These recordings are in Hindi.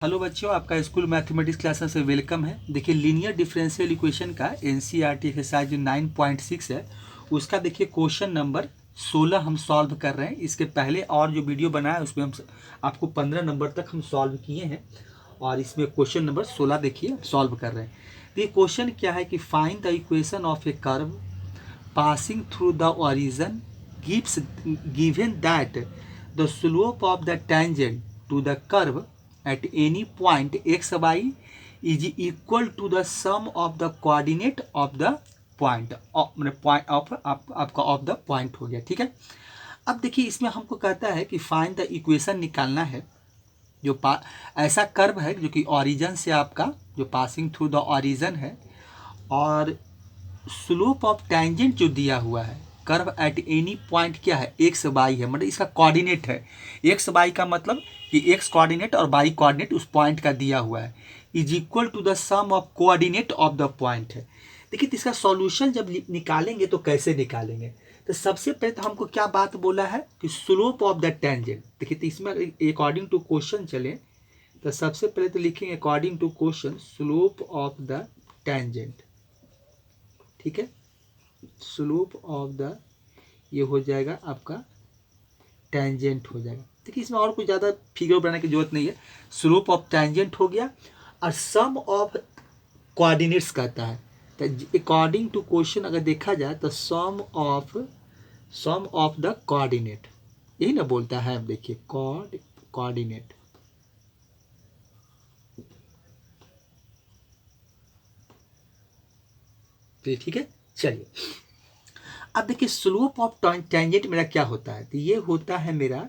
हेलो बच्चों, आपका स्कूल मैथमेटिक्स क्लासेस से वेलकम है। देखिए लीनियर डिफरेंशियल इक्वेशन का एनसीईआरटी एक्सरसाइज जो 9.6 है उसका देखिए क्वेश्चन नंबर 16 हम सॉल्व कर रहे हैं। इसके पहले और जो वीडियो बनाया है उसमें हम आपको 15 नंबर तक हम सॉल्व किए हैं और इसमें क्वेश्चन नंबर 16 देखिए सॉल्व कर रहे हैं। तो ये क्वेश्चन क्या है कि find the equation of a curve passing through the origin given that the slope of the tangent to the curve at any point xy is equal to the sum of the coordinate of the point point of आपका ऑफ द पॉइंट हो गया। ठीक है, अब देखिए इसमें हमको कहता है कि फाइंड द इक्वेशन निकालना है जो ऐसा कर्व है जो कि ऑरिजन से आपका जो पासिंग थ्रू द ऑरिजन है और स्लोप ऑफ टेंजेंट जो दिया हुआ है कर्व एट एनी पॉइंट क्या है एक्स वाई है, मतलब इसका कोऑर्डिनेट है। एक्स वाई का मतलब कि एक्स कोऑर्डिनेट और वाई कोऑर्डिनेट उस पॉइंट का दिया हुआ है, is equal to the sum of coordinate of the point है। देखिए इसका सॉल्यूशन जब निकालेंगे तो कैसे निकालेंगे, तो सबसे पहले तो हमको क्या बात बोला है कि स्लोप ऑफ द टेंजेंट। देखिए तो इसमें अकॉर्डिंग टू क्वेश्चन चले तो सबसे पहले तो लिखेंगे according to question slope of the tangent. ठीक है, स्लोप ऑफ द ये हो जाएगा आपका टेंजेंट हो जाएगा। देखिए इसमें और कुछ ज़्यादा फिगर बनाने की जरूरत नहीं है, स्लोप ऑफ टेंजेंट हो गया और सम ऑफ कोऑर्डिनेट्स कहता है। तो अकॉर्डिंग टू क्वेश्चन अगर देखा जाए तो सम ऑफ द कोऑर्डिनेट यही ना बोलता है। अब देखिए कोऑर्डिनेट ठीक है। चलिए अब देखिए स्लोप ऑफ टेंजेंट मेरा क्या होता है, तो ये होता है मेरा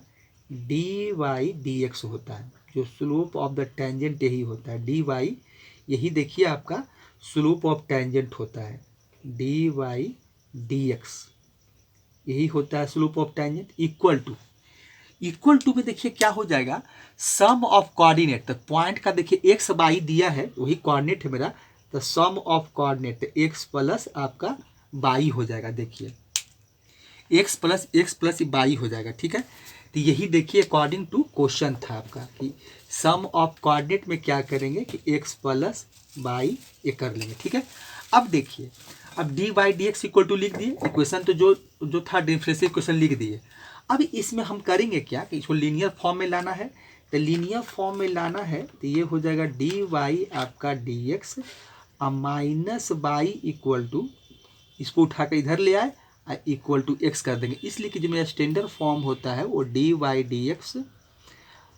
डी वाई डी एक्स होता है। जो स्लोप ऑफ द टेंजेंट यही होता है डी वाई, यही देखिए आपका स्लोप ऑफ टेंजेंट होता है डी वाई डी एक्स, यही होता है slope of tangent. Equal to में देखिए क्या हो जाएगा सम ऑफ कोऑर्डिनेट, तो पॉइंट का देखिए एक्स वाई दिया है वही कोऑर्डिनेट है मेरा, तो सम ऑफ कोऑर्डिनेट एक्स प्लस आपका वाई हो जाएगा। देखिए एक्स प्लस वाई हो जाएगा। ठीक है, तो यही देखिए अकॉर्डिंग टू क्वेश्चन था आपका कि सम ऑफ कोऑर्डिनेट में क्या करेंगे कि एक्स प्लस वाई ये कर लेंगे। ठीक है, अब देखिए अब D Y D X equal to लिख दिए, इक्वेशन तो जो था डिफरेंशियल इक्वेशन लिख दिए। अब इसमें हम करेंगे क्या कि इसको लीनियर फॉर्म में लाना है, तो लीनियर फॉर्म में लाना है तो ये हो जाएगा डी वाई आपका D X minus Y equal to, इसको उठा कर इधर ले आए इक्वल टू एक्स कर देंगे, इसलिए कि जो मेरा स्टैंडर्ड फॉर्म होता है वो D Y D X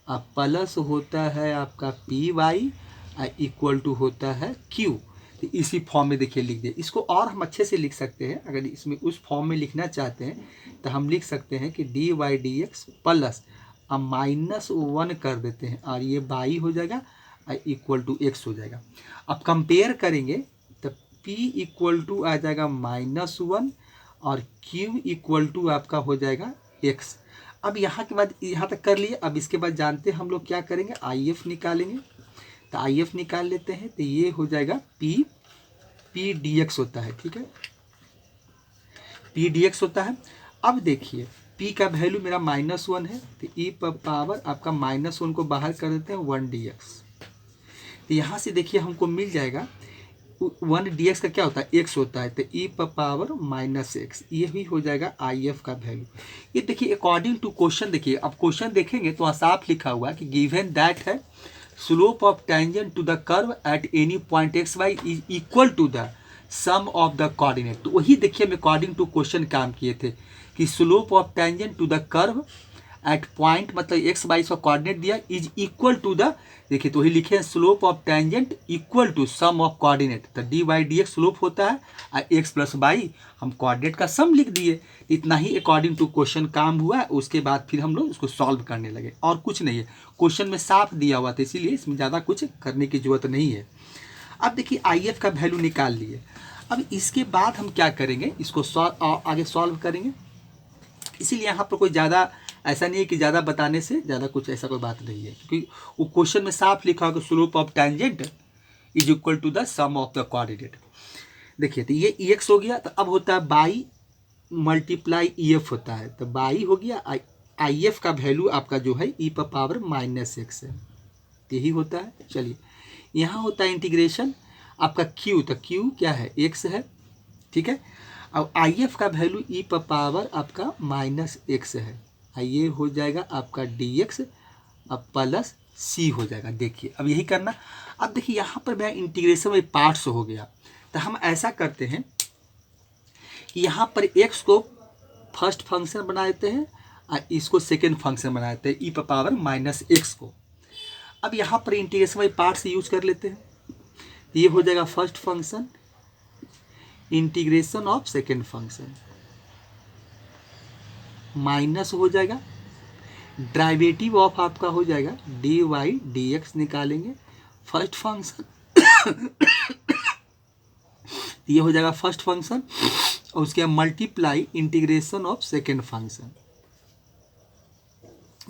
plus होता है आपका पी वाई इक्वल टू होता है क्यू। तो इसी फॉर्म में देखिए लिख दिए। इसको और हम अच्छे से लिख सकते हैं, अगर इसमें उस फॉर्म में लिखना चाहते हैं तो हम लिख सकते हैं कि D Y D X plus -1 कर देते हैं और ये वाई हो जाएगा इक्वल टू एक्स हो जाएगा। अब कंपेयर करेंगे तो P इक्वल टू आ जाएगा -1 और Q इक्वल टू आपका हो जाएगा x। अब यहाँ के बाद यहाँ तक कर लिए, अब इसके बाद जानते हैं हम लोग क्या करेंगे IF निकालेंगे, तो IF निकाल लेते हैं तो ये हो जाएगा P dx होता है। ठीक है, P dx होता है। अब देखिए P का वैल्यू मेरा -1 है तो e पावर आपका -1 को बाहर कर देते हैं 1 dx, तो यहाँ से देखिए हमको मिल जाएगा 1 dx का क्या होता है x होता है, तो e पावर -x ये भी हो जाएगा IF का वैल्यू। ये देखिए अकॉर्डिंग टू क्वेश्चन, देखिए अब क्वेश्चन देखेंगे तो साफ लिखा हुआ है कि गिवन दैट है slope of tangent to the curve at any point X Y is equal to the sum of the coordinate. तो वही देखिए हम अकॉर्डिंग टू क्वेश्चन काम किए थे कि slope of tangent to the curve at point मतलब एक्स वाई का कोऑर्डिनेट दिया इज इक्वल टू द, देखिए तो वही लिखे हैं slope of tangent equal to sum of coordinate, तो D Y D X slope होता है और एक्स प्लस वाई हम कोऑर्डिनेट का सम लिख दिए। इतना ही अकॉर्डिंग टू क्वेश्चन काम हुआ है, उसके बाद फिर हम लोग इसको सॉल्व करने लगे और कुछ नहीं है। क्वेश्चन में साफ दिया हुआ था इसीलिए इसमें ज़्यादा कुछ करने की जरूरत नहीं है। अब देखिए IF का वैल्यू निकाल लिए, अब इसके बाद हम क्या करेंगे इसको आगे सॉल्व करेंगे। इसीलिए यहाँ पर कोई ज़्यादा ऐसा नहीं है कि ज़्यादा बताने से ज़्यादा कुछ ऐसा कोई बात नहीं है, क्योंकि वो क्वेश्चन में साफ लिखा होगा slope of tangent is equal to the sum of the coordinate. देखिए तो ये EX हो गया, तो अब होता है बाई मल्टीप्लाई EF होता है, तो बाई हो गया IF का वैल्यू आपका जो है e पावर -x है। यही होता है। चलिए यहाँ होता है इंटीग्रेशन आपका क्यू, तो क्यू क्या है, एक्स है, ठीक है। अब आई एफ का वैल्यू ई पर पावर आपका माइनस एक्स है, ये हो जाएगा आपका डी एक्स अब प्लस सी हो जाएगा। देखिए अब यही करना। अब देखिए यहाँ पर मेरा इंटीग्रेशन में पार्ट्स हो गया, तो हम ऐसा करते हैं कि यहाँ पर एक्स को फर्स्ट फंक्शन बना देते हैं और इसको सेकेंड फंक्शन बना देते हैं ई पर पावर माइनस एक्स को। अब यहाँ पर इंटीग्रेशन बाई पार्ट्स यूज कर लेते हैं, ये हो जाएगा first function integration of second function minus हो जाएगा डेरिवेटिव ऑफ आपका हो जाएगा डी वाई डी एक्स निकालेंगे फर्स्ट फंक्शन ये हो जाएगा फर्स्ट फंक्शन और उसके बाद multiply integration of second function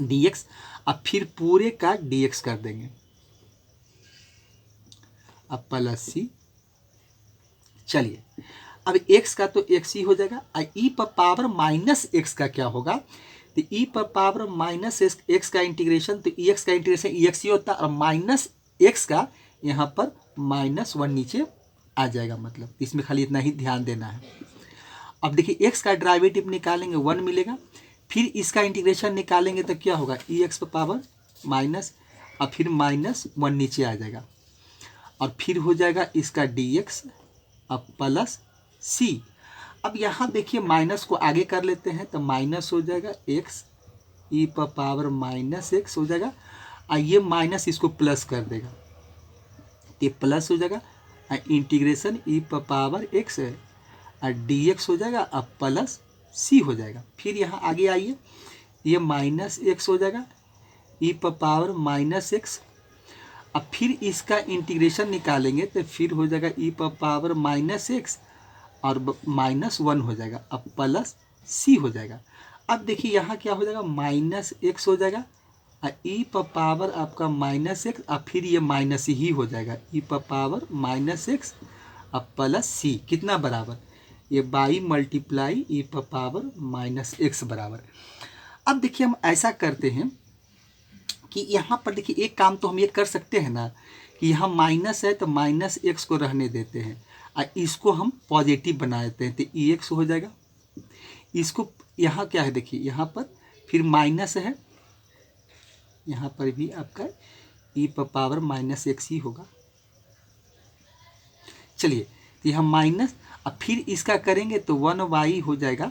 D x, अब फिर पूरे का डी एक्स कर देंगे अब प्लस सी। चलिए अब x का तो x ही हो जाएगा और e पर पावर माइनस एक्स का क्या होगा, तो e पर पावर माइनस एक्स का इंटीग्रेशन, तो ex का इंटीग्रेशन ex ही होता है और माइनस एक्स का यहाँ पर -1 नीचे आ जाएगा, मतलब इसमें खाली इतना ही ध्यान देना है। अब देखिए x का डेरिवेटिव निकालेंगे 1 मिलेगा, फिर इसका इंटीग्रेशन निकालेंगे तो क्या होगा ex पर पावर माइनस और फिर -1 नीचे आ जाएगा और फिर हो जाएगा इसका dx अब प्लस सी। अब यहाँ देखिए माइनस को आगे कर लेते हैं तो माइनस हो जाएगा x ई पर पावर माइनस एक्स हो जाएगा और ये माइनस इसको प्लस कर देगा, ये प्लस हो जाएगा और इंटीग्रेशन ई पर पावर एक्स है और dx हो जाएगा अब प्लस सी हो जाएगा। फिर यहाँ आगे आइए, ये माइनस एक्स हो जाएगा ई पर पावर माइनस एक्स, अब फिर इसका इंटीग्रेशन निकालेंगे तो फिर हो जाएगा ई पर पावर माइनस एक्स और -1 हो जाएगा अब प्लस सी हो जाएगा। अब देखिए यहाँ क्या हो जाएगा माइनस एक्स हो जाएगा और ई पर पावर आपका माइनस एक्स और फिर ये माइनस ही हो जाएगा ई पर पावर माइनस एक्स अब प्लस सी, कितना बराबर ये बाई मल्टीप्लाई ई पर पावर माइनस एक्स बराबर। अब देखिए हम ऐसा करते हैं कि यहाँ पर देखिए एक काम तो हम ये कर सकते हैं ना कि यहाँ माइनस है तो माइनस एक्स को रहने देते हैं और इसको हम पॉजिटिव बना देते हैं तो ई एक्स हो जाएगा। इसको यहाँ क्या है देखिए यहाँ पर फिर माइनस है, यहाँ पर भी आपका ई पर पावर माइनस एक्स ही होगा। चलिए तो यहाँ माइनस अब फिर इसका करेंगे तो 1y हो जाएगा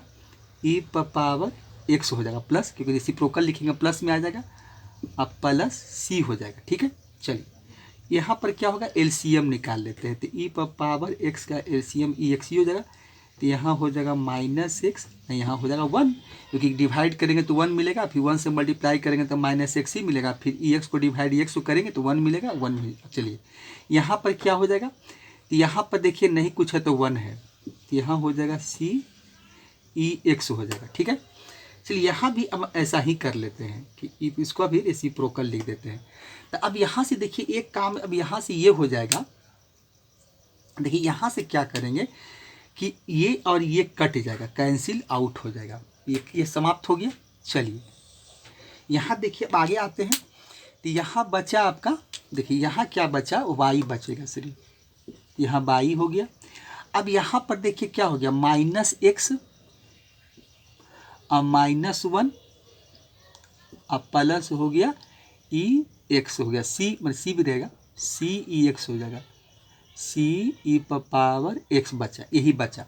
ई पर पावर एक्स हो जाएगा प्लस, क्योंकि रेसिप्रोकल लिखेंगे प्लस में आ जाएगा अब प्लस सी हो जाएगा, ठीक है। चलिए यहाँ पर क्या होगा एलसीएम निकाल लेते हैं तो ई पर पावर एक्स का एलसीएम ई एक्स ही हो जाएगा, तो यहाँ हो जाएगा माइनस एक्स, यहाँ हो जाएगा 1, क्योंकि डिवाइड करेंगे तो 1 मिलेगा, फिर 1 से मल्टीप्लाई करेंगे तो माइनस एक्स ही मिलेगा, फिर ई एक्स को डिवाइड ई एक्स को करेंगे तो 1 मिलेगा 1 मिलेगा। चलिए यहाँ पर क्या हो जाएगा, तो यहाँ पर देखिए नहीं कुछ है तो 1 है, तो यहाँ हो जाएगा सी ई एक्स हो जाएगा, ठीक है। चलिए यहाँ भी हम ऐसा ही कर लेते हैं कि इसको भी रेसिप्रोकल लिख देते हैं। तो अब यहाँ से देखिए एक काम अब यहाँ से ये हो जाएगा, देखिए यहाँ से क्या करेंगे कि ये और ये कट जाएगा, कैंसिल आउट हो जाएगा, ये समाप्त हो गया। चलिए यहाँ देखिए अब आगे आते हैं, तो यहाँ बचा आपका देखिए यहाँ क्या बचा वाई बचेगा सिर्फ, यहाँ वाई हो गया। अब यहाँ पर देखिए क्या हो गया माइनस एक्स अब -1 अब प्लस हो गया ई एक्स हो गया, सी मतलब सी भी रहेगा सी ई एक्स हो जाएगा, सी ई पर पावर एक्स बचा, यही बचा।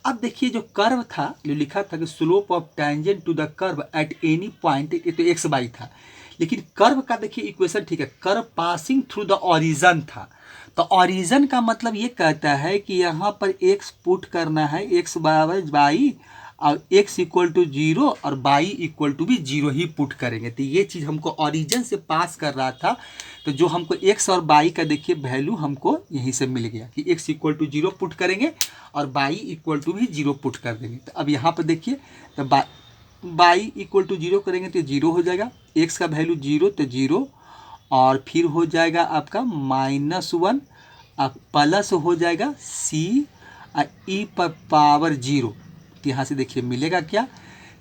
अब देखिए जो कर्व था जो लिखा था कि slope of tangent to the curve at any point, ये तो एक्स बाई था, लेकिन कर्व का देखिए इक्वेशन ठीक है, curve passing through the origin था, तो ऑरिजन का मतलब ये कहता है कि यहाँ पर एक्स पुट करना है एक्स बराबर बाई और x इक्वल टू 0 और y इक्वल टू भी 0 ही पुट करेंगे, तो ये चीज़ हमको ऑरिजन से पास कर रहा था, तो जो हमको x और y का देखिए वैल्यू हमको यहीं से मिल गया कि x इक्वल टू 0 पुट करेंगे और y इक्वल टू भी 0 पुट कर देंगे। तो अब यहाँ पर देखिए तो y इक्वल टू 0 करेंगे तो 0 हो जाएगा, x का वैल्यू 0 तो 0 और फिर हो जाएगा आपका -1 अब प्लस हो जाएगा c ई पर पावर 0, तो यहाँ से देखिए मिलेगा क्या,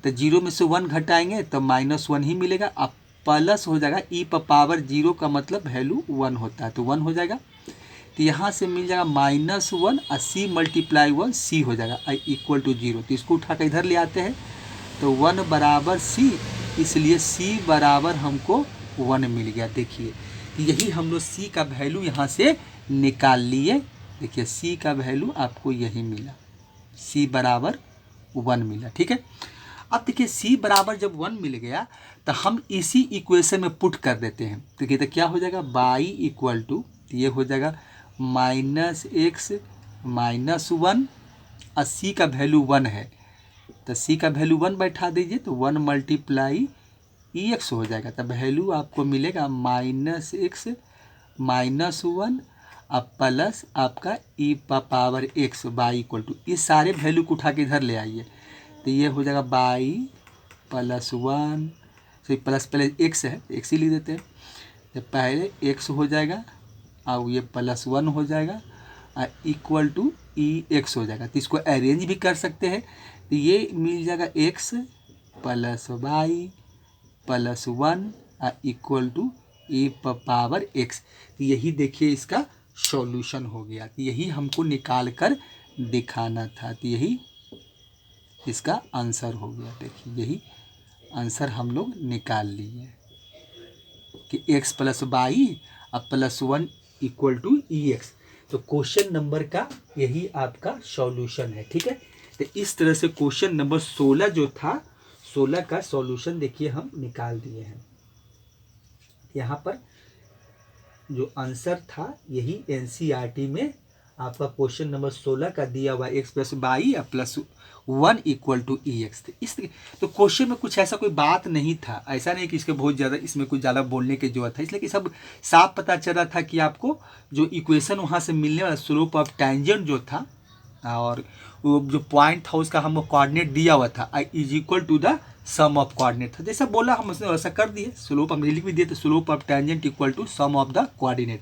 तो 0 में से 1 घटाएंगे तो -1 ही मिलेगा, अब प्लस हो जाएगा ई पावर 0 का मतलब वैल्यू 1 होता है तो 1 हो जाएगा। तो यहाँ से मिल जाएगा -1 और c मल्टीप्लाई 1 c हो जाएगा आई इक्वल टू 0। तो इसको उठा कर इधर ले आते हैं तो 1 बराबर c, इसलिए c बराबर हमको 1 मिल गया। देखिए यही हम लोग c का वैल्यू यहाँ से निकाल लिए। देखिए c का वैल्यू आपको यही मिला, c बराबर 1 मिला। ठीक है, अब देखिए c बराबर जब 1 मिल गया तो हम इसी इक्वेशन में पुट कर देते हैं। देखिए तो क्या हो जाएगा, y इक्वल टू ये हो जाएगा -x -1 और c का वैल्यू 1 है तो c का वैल्यू 1 बैठा दीजिए तो 1 मल्टीप्लाई EX हो जाएगा। तो वैल्यू आपको मिलेगा -x -1 अब प्लस आपका e power x y equal to, इस सारे वैल्यू को उठा के इधर ले आइए तो ये हो जाएगा y + 1 से प्लस पहले x है x ही लिख देते हैं तो पहले x हो जाएगा और ये +1 हो जाएगा और इक्वल टू EX हो जाएगा। तो इसको अरेंज भी कर सकते हैं तो ये मिल जाएगा x + y + 1 और equal to e power x। तो यही देखिए इसका सॉल्यूशन हो गया। तो यही हमको निकाल कर दिखाना था, तो यही इसका आंसर हो गया। देखिए यही आंसर हम लोग निकाल लिए कि x + y और +1 इक्वल टू EX। तो क्वेश्चन नंबर का यही आपका सॉल्यूशन है। ठीक है, तो इस तरह से क्वेश्चन नंबर 16 जो था 16 का सॉल्यूशन देखिए हम निकाल दिए हैं। यहाँ पर जो आंसर था यही NCERT में आपका क्वेश्चन नंबर 16 का दिया हुआ x + y +1 equal to EX। तो क्वेश्चन में कुछ ऐसा कोई बात नहीं था, ऐसा नहीं कि इसके बहुत ज़्यादा इसमें कुछ ज़्यादा बोलने की जरूरत है, इसलिए कि सब साफ पता चल रहा था कि आपको जो इक्वेशन वहाँ से मिलने वाला स्लोप ऑफ टेंजेंट जो था और वो जो पॉइंट था उसका हमको कोऑर्डिनेट दिया हुआ था I is equal to the sum of coordinate था। जैसा बोला हम उसने वैसा कर दिए, स्लोप हम लिख भी दिए तो slope of tangent equal to sum of the coordinate.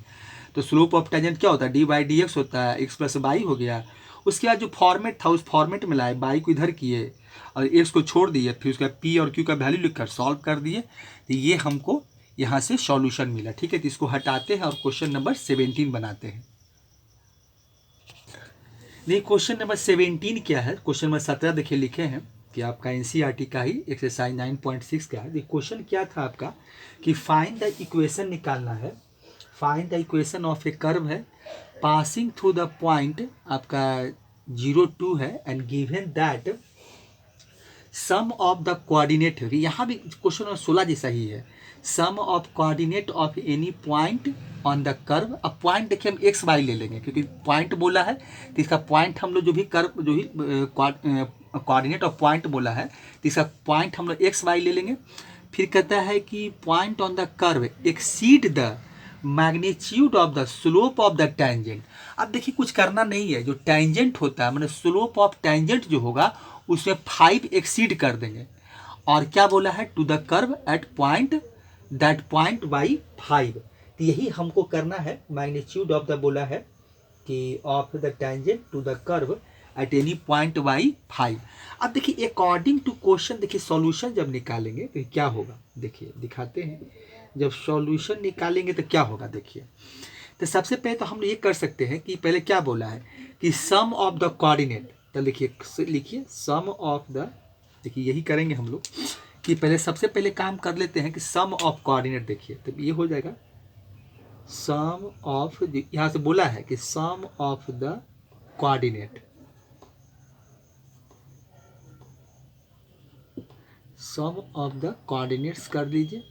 तो स्लोप ऑफ टेंजेंट क्या होता है, dy/dx होता है, x + y हो गया। उसके बाद जो फॉर्मेट था उस फॉर्मेट में लाए, y को इधर किए और x को छोड़ दिए, फिर उसका p और q का वैल्यू लिखकर सॉल्व कर दिए। तो ये हमको यहाँ से सॉल्यूशन मिला। ठीक है, तो इसको हटाते हैं और क्वेश्चन नंबर 17 बनाते हैं। नहीं, क्वेश्चन नंबर 17 क्या है, क्वेश्चन नंबर 17 देखिए लिखे हैं कि आपका NCERT का ही एक्सरसाइज 9.6 का है। क्वेश्चन क्या था आपका कि फाइंड द इक्वेशन निकालना है, find the equation of a curve है पासिंग थ्रू द पॉइंट आपका 0,2 है and given that sum of the coordinate. यहाँ भी क्वेश्चन नंबर 16 जैसा ही है, sum of coordinate of any point on the curve. अब पॉइंट देखिए हम एक्स वाई ले लेंगे क्योंकि पॉइंट बोला है तो इसका पॉइंट हम लोग जो भी कर्व जो ही कोऑर्डिनेट ऑफ पॉइंट बोला है तो इसका पॉइंट हम लोग एक्स वाई ले लेंगे। फिर कहता है कि point on the curve exceed the magnitude of the slope of the tangent. अब देखिए कुछ करना नहीं है, जो टेंजेंट होता है मतलब स्लोप ऑफ टेंजेंट जो होगा उसमें 5 एक्सीड कर देंगे और क्या बोला है to the curve at point that point by 5। तो यही हमको करना है, मैग्नीट्यूड ऑफ द बोला है कि of the tangent to the curve at any point by 5। अब देखिए अकॉर्डिंग टू क्वेश्चन देखिए सॉल्यूशन जब निकालेंगे तो क्या होगा, देखिए दिखाते हैं। जब सॉल्यूशन निकालेंगे तो क्या होगा, देखिए तो सबसे पहले तो हम ये कर सकते हैं कि पहले क्या बोला है कि सम ऑफ द कोऑर्डिनेट। तो लिखिए सम ऑफ द, देखिए यही करेंगे हम लोग कि पहले सबसे पहले काम कर लेते हैं कि सम ऑफ कोऑर्डिनेट। देखिए तो ये हो जाएगा सम ऑफ, यहाँ से बोला है कि sum of the coordinate, sum of the coordinates कर लीजिए।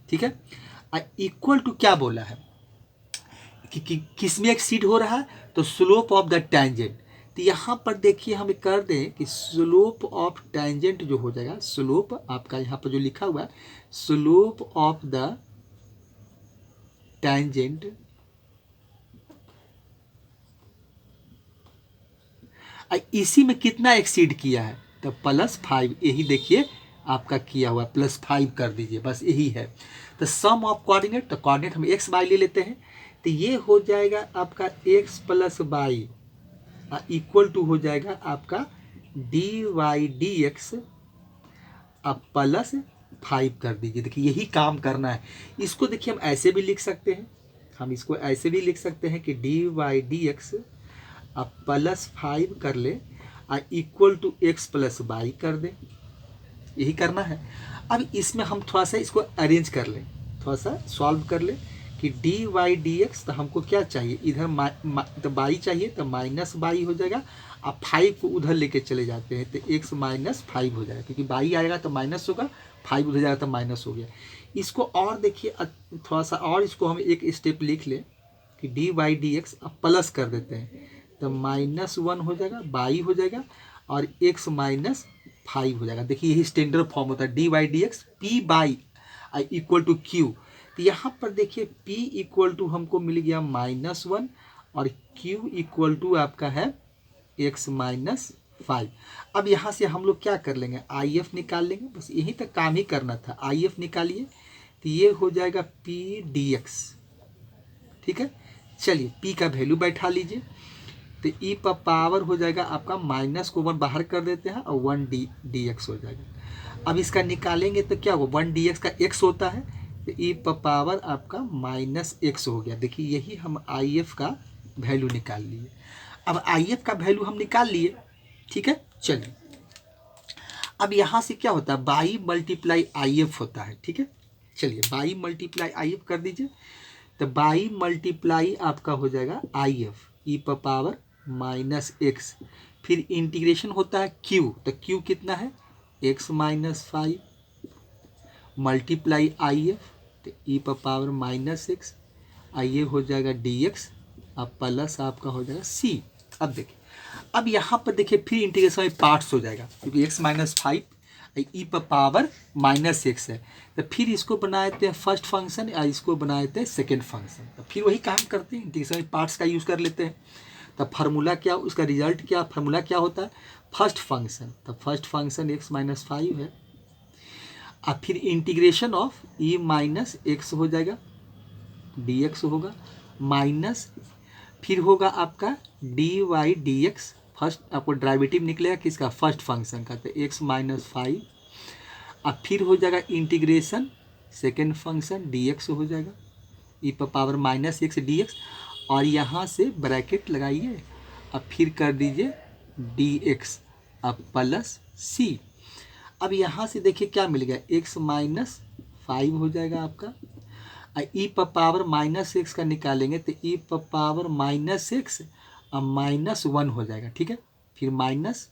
ठीक है, इक्वल टू क्या बोला है कि किस में एक्सीड हो रहा है तो स्लोप ऑफ द टेंजेंट। तो यहाँ पर देखिए हम कर दें कि स्लोप ऑफ टेंजेंट जो हो जाएगा, स्लोप आपका यहाँ पर जो लिखा हुआ है स्लोप ऑफ द टेंजेंट इसी में कितना एक्सीड किया है तो +5, यही देखिए आपका किया हुआ +5 कर दीजिए, बस यही है। तो सम ऑफ कोऑर्डिनेट, तो कोऑर्डिनेट हम एक्स वाई ले लेते हैं तो ये हो जाएगा आपका x + y इक्वल टू हो जाएगा आपका dy/dx अब प्लस 5 कर दीजिए। देखिए यही काम करना है। इसको देखिए हम ऐसे भी लिख सकते हैं, हम इसको ऐसे भी लिख सकते हैं कि डी वाई डी एक्स अब +5 कर ले और equal to X plus Y कर दे। यही करना है। अब इसमें हम थोड़ा सा इसको अरेंज कर लें, थोड़ा सा सॉल्व कर लें कि डी वाई डी एक्स, तो हमको क्या चाहिए, इधर तो बाई चाहिए, तो माइनस बाई हो जाएगा। अब 5 को उधर लेके चले जाते हैं तो x माइनस 5 हो जाएगा, क्योंकि बाई आएगा तो माइनस होगा, 5 उधर जाएगा तो माइनस हो गया। इसको और देखिए थोड़ा सा और इसको हम एक स्टेप लिख लें कि डी वाई डी एक्स अब प्लस कर देते हैं, तो -1 हो जाएगा, बाई हो जाएगा और x माइनस 5 हो जाएगा। देखिए यही स्टैंडर्ड फॉर्म होता है D Y D X P by equal to Q. तो यहाँ पर देखिए p इक्वल टू हमको मिल गया -1 और q इक्वल टू आपका है x माइनस 5। अब यहाँ से हम लोग क्या कर लेंगे, IF निकाल लेंगे, बस यही तक काम ही करना था। IF निकालिए तो ये हो जाएगा p dx। ठीक है, चलिए p का वैल्यू बैठा लीजिए, तो e पर पावर हो जाएगा आपका माइनस को 1 बाहर कर देते हैं और 1 dx हो जाएगा। अब इसका निकालेंगे तो क्या होगा, 1 dx का x होता है, तो e पर पावर आपका -x हो गया। देखिए यही हम IF का वैल्यू निकाल लिए। अब IF का वैल्यू हम निकाल लिए, ठीक है। चलिए अब यहाँ से क्या होता है, बाई मल्टीप्लाई IF होता है, ठीक है। चलिए बाई मल्टीप्लाई IF कर दीजिए, तो बाई मल्टीप्लाई आपका हो जाएगा IF e पर पावर -x, फिर इंटीग्रेशन होता है q, तो q कितना है x माइनस 5 मल्टीप्लाई IF, तो e पर पावर -x, ये हो जाएगा dx, अब प्लस आपका हो जाएगा c। अब देखिए, अब यहाँ पर देखिए फिर इंटीग्रेशन में पार्ट्स हो जाएगा, क्योंकि x माइनस 5 ई पर पावर -x है, तो फिर इसको बनाए थे फर्स्ट फंक्शन या इसको बनाए थे सेकेंड फंक्शन। तो फिर वही काम करते हैं, इंटीग्रेशन में पार्ट्स का यूज़ कर लेते हैं। तो फार्मूला क्या, उसका रिजल्ट क्या, फार्मूला क्या होता है, फर्स्ट फंक्शन, तो फर्स्ट फंक्शन x माइनस 5 है। अब फिर integration of e minus X हो जाएगा, dx होगा, माइनस फिर होगा आपका D Y D X, first आपको डेरिवेटिव निकलेगा किसका, फर्स्ट फंक्शन का, तो x माइनस 5। अब फिर हो जाएगा इंटीग्रेशन सेकेंड फंक्शन dx हो जाएगा, e पर पावर -x dx, और यहाँ से ब्रैकेट लगाइए, अब फिर कर दीजिए dx, अब प्लस c। अब यहाँ से देखिए क्या मिल गया, x माइनस 5 हो जाएगा आपका, e पर पावर -x का निकालेंगे तो e पर पावर -x अब -1 हो जाएगा, ठीक है। फिर माइनस,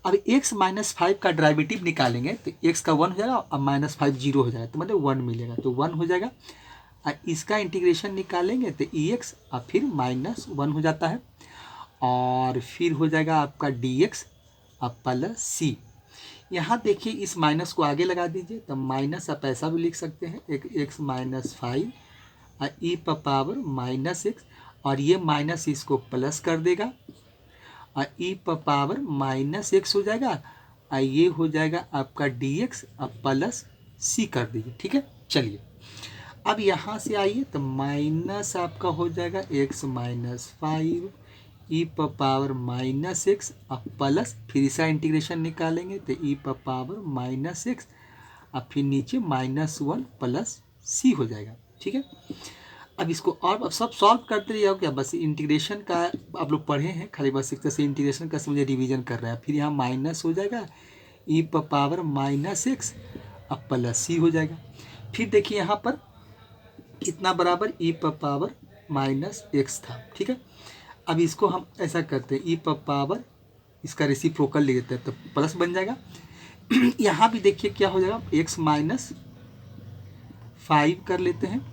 अब x माइनस 5 का डेरिवेटिव निकालेंगे तो x का 1 हो जाएगा और -5 0 हो जाएगा, तो मतलब 1 मिलेगा, तो 1 हो जाएगा। इसका इंटीग्रेशन निकालेंगे तो ex और फिर -1 हो जाता है, और फिर हो जाएगा आपका dx अब प्लस c। यहाँ देखिए इस माइनस को आगे लगा दीजिए, तो माइनस आप ऐसा भी लिख सकते हैं, एक x माइनस 5 और e पर पावर -x, और ये माइनस इसको प्लस कर देगा और e पर पावर -x हो जाएगा, और ये हो जाएगा आपका dx अब प्लस c कर दीजिए, ठीक है। चलिए अब यहाँ से आइए, तो माइनस आपका हो जाएगा x माइनस 5 e पर पावर -x अब प्लस, फिर इसका इंटीग्रेशन निकालेंगे तो e पर पावर -x, अब फिर नीचे -1 प्लस c हो जाएगा, ठीक है। अब इसको और अब सब सॉल्व करते रहिए, क्या बस इंटीग्रेशन का आप लोग पढ़े हैं, खाली बस एक तरह से इंटीग्रेशन का मुझे रिवीजन कर रहा है। फिर यहाँ माइनस हो जाएगा e पर पावर -x अब प्लस c हो जाएगा। फिर देखिए यहाँ पर कितना बराबर e पर पावर -x था, ठीक है। अब इसको हम ऐसा करते हैं, e पर पावर इसका रेसिप्रोकल ले लेते हैं तो प्लस बन जाएगा। यहाँ भी देखिए क्या हो जाएगा, x माइनस 5 कर लेते हैं,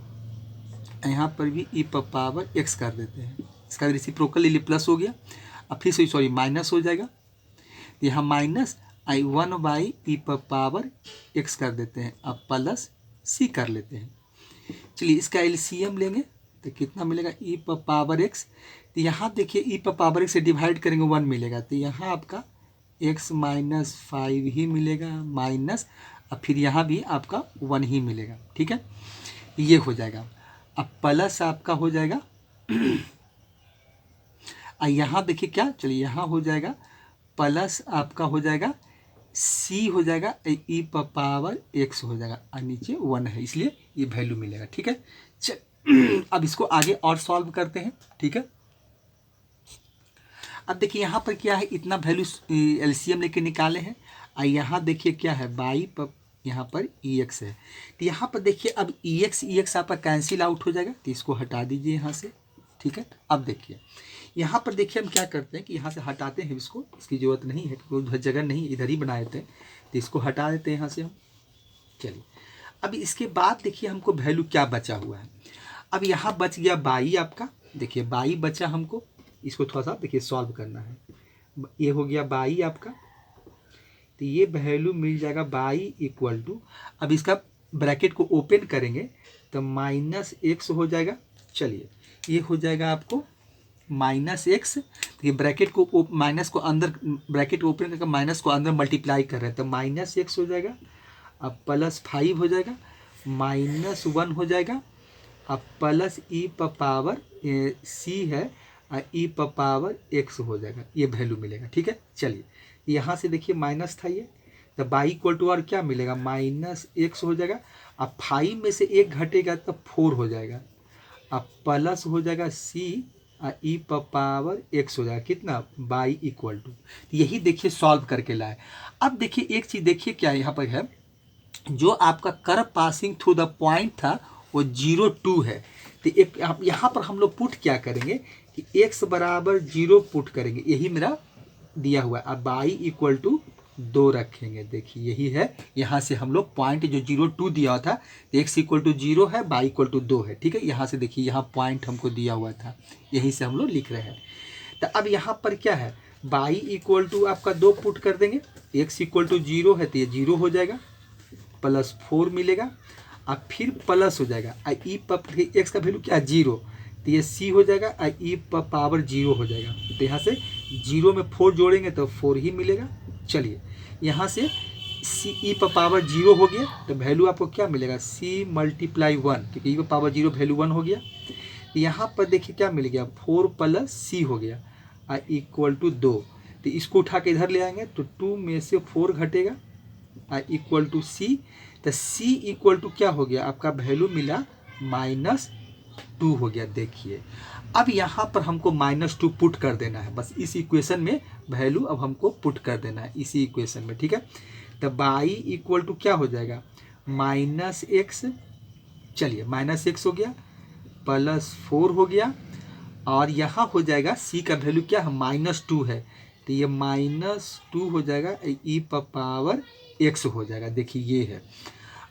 यहाँ पर भी e पर पावर x कर देते हैं, इसका रेसिप्रोकल ले लिए, प्लस हो गया। अब फिर से सॉरी माइनस हो जाएगा, तो यहाँ माइनस i1 बाई e पर पावर x कर देते हैं, अब प्लस c कर लेते हैं। चलिए इसका एलसीएम लेंगे तो कितना मिलेगा, e पर पावर x, तो यहाँ देखिए e पर पावर x से डिवाइड करेंगे 1 मिलेगा, तो यहाँ आपका x माइनस 5 ही मिलेगा माइनस, अब फिर यहाँ भी आपका 1 ही मिलेगा, ठीक है। ये हो जाएगा, अब प्लस आपका हो जाएगा यहाँ देखिए क्या, चलिए यहाँ हो जाएगा प्लस आपका हो जाएगा सी हो जाएगा ई पावर एक्स हो जाएगा और नीचे 1 है, इसलिए ये वैल्यू मिलेगा। ठीक है, चल अब इसको आगे और सॉल्व करते हैं। ठीक है, अब देखिए यहाँ पर क्या है, इतना वैल्यू एलसीएम लेके निकाले हैं और यहाँ देखिए क्या है बाई पर यहाँ पर ई एक्स है। तो यहाँ पर देखिए अब ई एक्स आपका कैंसिल आउट हो जाएगा, तो इसको हटा दीजिए यहाँ से। ठीक है, अब देखिए यहाँ पर देखिए हम क्या करते हैं कि यहाँ से हटाते हैं इसको, इसकी ज़रूरत नहीं है, कोई जगह नहीं, इधर ही बनाए थे, तो इसको हटा देते हैं यहाँ से हम। चलिए अब इसके बाद देखिए हमको वैल्यू क्या बचा हुआ है। अब यहाँ बच गया बाई आपका, देखिए बाई बचा हमको, इसको थोड़ा सा देखिए सॉल्व करना है। ये हो गया बाई आपका, तो ये वैल्यू मिल जाएगा बाई इक्वल टू, अब इसका ब्रैकेट को ओपन करेंगे तो माइनस एक्स हो जाएगा। चलिए ये हो जाएगा आपको माइनस एक्स, तो ये ब्रैकेट को माइनस को अंदर, ब्रैकेट ओपन करके माइनस को अंदर मल्टीप्लाई कर रहे हैं, तो माइनस एक्स हो जाएगा, अब प्लस 5 हो जाएगा, माइनस 1 हो जाएगा, अब प्लस ई पावर सी है और ई पावर एक्स हो जाएगा, ये वैल्यू मिलेगा। ठीक है, चलिए यहाँ से देखिए माइनस था ये, तो बाई इक्वल टू और क्या मिलेगा माइनस एक्स हो जाएगा, अब 5 में से 1 घटेगा तो 4 हो जाएगा, अब प्लस हो जाएगा सी और ई पावर एक्स हो जाएगा, कितना बाई इक्वल टू, यही देखिए सॉल्व करके लाए। अब देखिए एक चीज़ देखिए क्या यहाँ पर है, जो आपका curve passing through the point था वो 0 2 है, तो एक यहाँ पर हम लोग पुट क्या करेंगे कि x बराबर 0 पुट करेंगे, यही मेरा दिया हुआ है। अब बाई इक्वल टू 2 रखेंगे, देखिए यही है, यहाँ से हम लोग पॉइंट जो 0 2 दिया हुआ था, x इक्वल टू 0 है, बाई इक्वल टू 2 है। ठीक है, यहाँ से देखिए यहाँ पॉइंट हमको दिया हुआ था, यहीं से हम लोग लिख रहे हैं। तो अब यहाँ पर क्या है, बाई इक्वल टू आपका 2 पुट कर देंगे, x इक्वल टू 0 है तो ये 0 हो जाएगा, प्लस 4 मिलेगा, अब फिर प्लस हो जाएगा, ई एक्स का वैल्यू क्या 0, तो ये सी हो जाएगा और ई पावर 0 हो जाएगा, तो यहाँ से 0 में 4 जोड़ेंगे तो 4 ही मिलेगा। चलिए यहाँ से सी ई पावर 0 हो गया, तो वैल्यू आपको क्या मिलेगा सी मल्टीप्लाई 1, क्योंकि ई पावर 0 वैल्यू 1 हो गया। तो यहाँ पर देखिए क्या मिल गया 4 प्लस सी हो गया और इक्वल टू 2, तो इसको उठा के इधर ले आएंगे तो 2 में से 4 घटेगा और इक्वल टू सी, तो सी इक्वल टू क्या हो गया आपका वैल्यू मिला -2 हो गया। देखिए अब यहाँ पर हमको -2 पुट कर देना है, बस इस इक्वेशन में वैल्यू अब हमको पुट कर देना है इसी इक्वेशन में। ठीक है, तो बाई इक्वल टू क्या हो जाएगा -x, चलिए -x हो गया, प्लस 4 हो गया, और यहाँ हो जाएगा सी का वैल्यू क्या है -2 है, तो ये -2 हो जाएगा, ई पावर x हो जाएगा। देखिए ये है,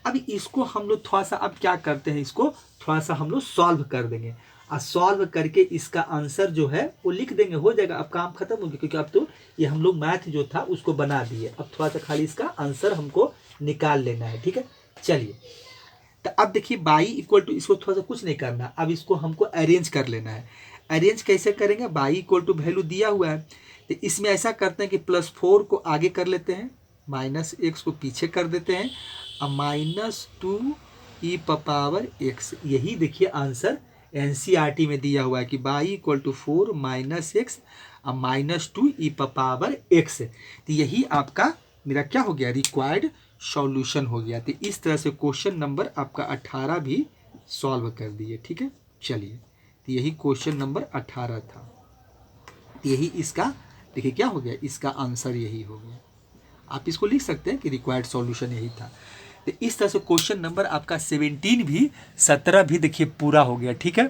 अब इसको हम लोग थोड़ा सा अब क्या करते हैं, इसको थोड़ा सा हम लोग सॉल्व कर देंगे, और सॉल्व करके इसका आंसर जो है वो लिख देंगे, हो जाएगा, अब काम खत्म हो गया, क्योंकि अब तो ये हम लोग मैथ जो था उसको बना दिए, अब थोड़ा सा खाली इसका आंसर हमको निकाल लेना है। ठीक है, चलिए तो अब देखिए बाई इक्वल टू, इसको थोड़ा सा कुछ नहीं करना, अब इसको हमको अरेंज कर लेना है। अरेंज कैसे करेंगे, बाई इक्वल टू वैल्यू दिया हुआ है, तो इसमें ऐसा करते हैं कि +4 को आगे कर लेते हैं, -x को पीछे कर देते हैं, और -2 ई पावर x, यही देखिए आंसर एनसीईआरटी में दिया हुआ है कि बाई इक्वल टू 4 -x और -2 ई पावर x, तो यही आपका मेरा क्या हो गया रिक्वायर्ड सॉल्यूशन हो गया। तो इस तरह से क्वेश्चन नंबर आपका 18 भी सॉल्व कर दिए। ठीक है, चलिए तो यही क्वेश्चन नंबर 18 था, यही इसका देखिए क्या हो गया, इसका आंसर यही हो गया। आप इसको लिख सकते हैं कि रिक्वायर्ड सॉल्यूशन यही था। तो इस तरह से क्वेश्चन नंबर आपका 17 भी 17 भी देखिए पूरा हो गया। ठीक है,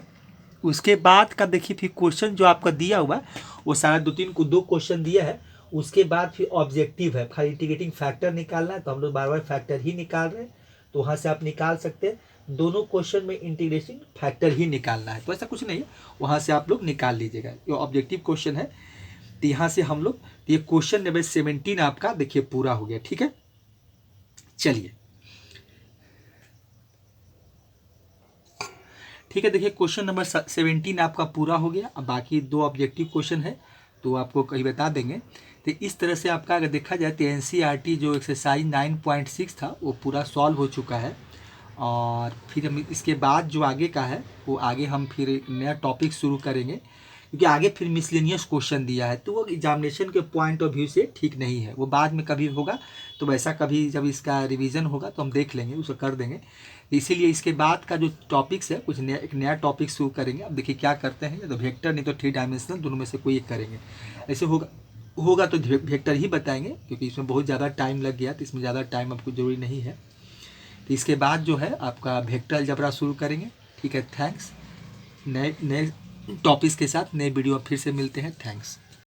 उसके बाद का देखिए फिर क्वेश्चन जो आपका दिया हुआ है वो सारा 2 क्वेश्चन दिया है, उसके बाद फिर ऑब्जेक्टिव है, खाली इंटीग्रेटिंग फैक्टर निकालना है, तो हम लोग बार बार फैक्टर ही निकाल रहे हैं, तो वहाँ से आप निकाल सकते हैं, दोनों क्वेश्चन में इंटीग्रेटिंग फैक्टर ही निकालना है, तो ऐसा कुछ नहीं है, वहाँ से आप लोग निकाल लीजिएगा, ये ऑब्जेक्टिव क्वेश्चन है। तो यहाँ से हम लोग ये क्वेश्चन नंबर 17 आपका देखिए पूरा हो गया। ठीक है, चलिए ठीक है, देखिए क्वेश्चन नंबर 17 आपका पूरा हो गया। अब बाकी 2 ऑब्जेक्टिव क्वेश्चन है तो आपको कहीं बता देंगे। तो इस तरह से आपका अगर देखा जाए तो एनसीईआरटी जो एक्सरसाइज 9.6 था वो पूरा सॉल्व हो चुका है, और फिर हम इसके बाद जो आगे का है वो आगे हम फिर एक नया टॉपिक शुरू करेंगे क्योंकि आगे फिर मिसलेनियस क्वेश्चन दिया है, तो वो एग्जामिनेशन के पॉइंट ऑफ व्यू से ठीक नहीं है। वो बाद में कभी होगा, तो वैसा कभी जब इसका रिवीजन होगा तो हम देख लेंगे, उसे कर देंगे। इसीलिए इसके बाद का जो टॉपिक्स है, कुछ नया, एक नया टॉपिक शुरू करेंगे। अब देखिए क्या करते हैं, या तो वेक्टर नहीं तो 3 डायमेंशनल, दोनों में से कोई एक करेंगे। ऐसे होगा तो वेक्टर ही बताएंगे, क्योंकि इसमें बहुत ज़्यादा टाइम लग गया, तो इसमें ज़्यादा टाइम आपको ज़रूरी नहीं है। तो इसके बाद जो है आपका वेक्टर अलजेब्रा शुरू करेंगे। ठीक है, थैंक्स। नए नए टॉपिक्स के साथ नए वीडियो फिर से मिलते हैं। थैंक्स।